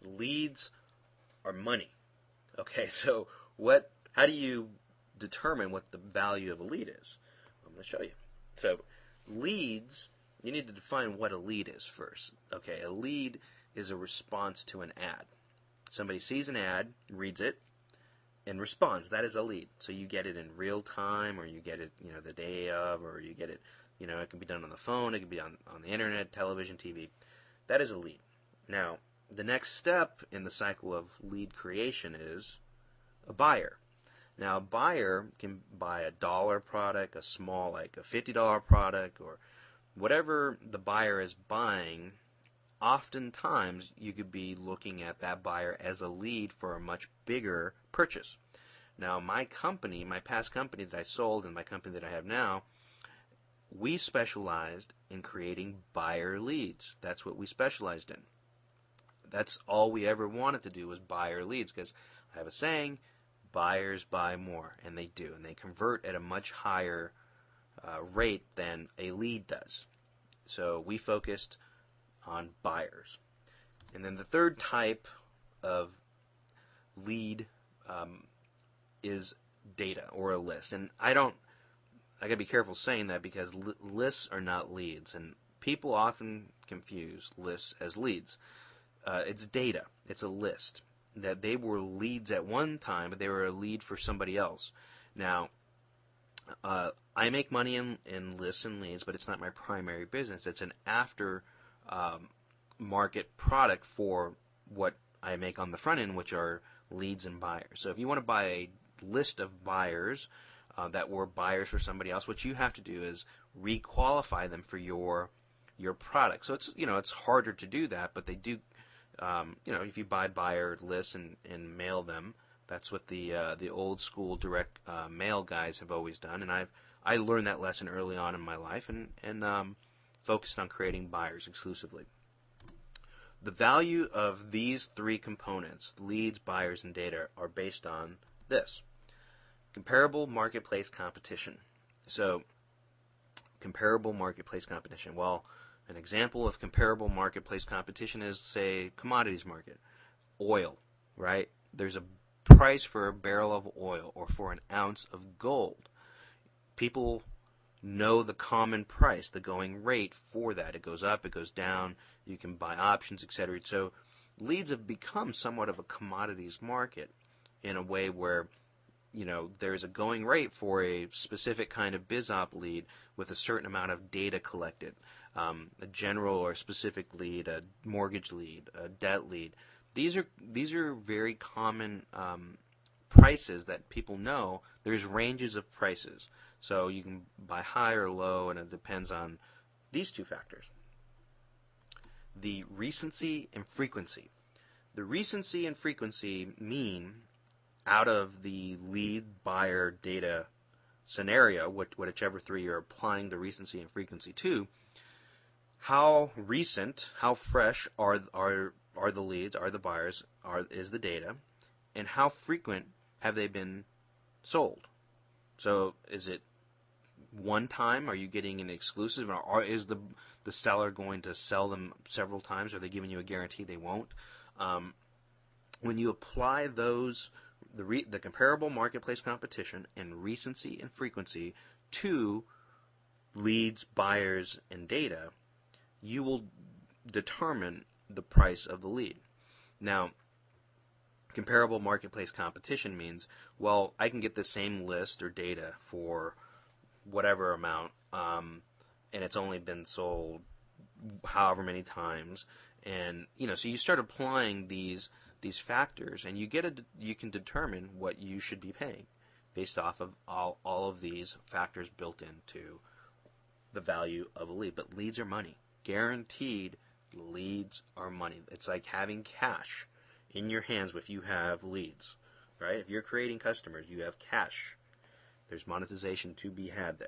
Leads are money. Okay, so how do you determine what the value of a lead is? I'm going to show you. So leads, you need to define what a lead is first. Okay, a lead is a response to an ad. Somebody sees an ad, reads it, and responds. That is a lead. So you get it in real time, or you get it, the day of, or you get it, it can be done on the phone, it can be on the internet, television, TV. That is a lead. Now, the next step in the cycle of lead creation is a buyer. Now, a buyer can buy a dollar product, a small, like a $50 product, or whatever the buyer is buying. Oftentimes, you could be looking at that buyer as a lead for a much bigger purchase. Now, my company, my past company that I sold and my company that I have now, we specialized in creating buyer leads. That's what we specialized in. That's all we ever wanted to do was buyer leads, because I have a saying, buyers buy more, and they do, and they convert at a much higher rate than a lead does. So we focused on buyers. And then the third type of lead is data or a list. And I gotta be careful saying that, because lists are not leads, and people often confuse lists as leads. It's data. It's a list. That they were leads at one time, but they were a lead for somebody else. Now, I make money in lists and leads, but it's not my primary business. It's an after market product for what I make on the front end, which are leads and buyers. So if you want to buy a list of buyers that were buyers for somebody else, what you have to do is re-qualify them for your product. So it's harder to do that, but they do. If you buy buyer lists and mail them, that's what the old school direct mail guys have always done, and I learned that lesson early on in my life, and focused on creating buyers exclusively. The value of these three components, leads, buyers, and data, are based on this: comparable marketplace competition. So, comparable marketplace competition. Well, an example of comparable marketplace competition is, say, commodities market. Oil, right? There's a price for a barrel of oil or for an ounce of gold. People know the common price, the going rate for that. It goes up, it goes down, you can buy options, etc. So leads have become somewhat of a commodities market in a way where there's a going rate for a specific kind of BizOp lead with a certain amount of data collected. A general or specific lead, a mortgage lead, a debt lead. These are very common prices that people know. There's ranges of prices, so you can buy high or low, and it depends on these two factors. The recency and frequency. The recency and frequency mean, out of the lead, buyer, data scenario, whichever three you're applying the recency and frequency to, how recent, how fresh are the leads, are the buyers, is the data, and how frequent have they been sold? So is it one time? Are you getting an exclusive? Or is the seller going to sell them several times? Are they giving you a guarantee they won't? When you apply those, the comparable marketplace competition and recency and frequency to leads, buyers, and data, you will determine the price of the lead. Now, comparable marketplace competition means, well, I can get the same list or data for whatever amount, and it's only been sold however many times, and so you start applying these factors, and you can determine what you should be paying based off of all of these factors built into the value of a lead. But leads are money. Guaranteed leads are money. It's like having cash in your hands if you have leads, right? If you're creating customers, you have cash. There's monetization to be had there.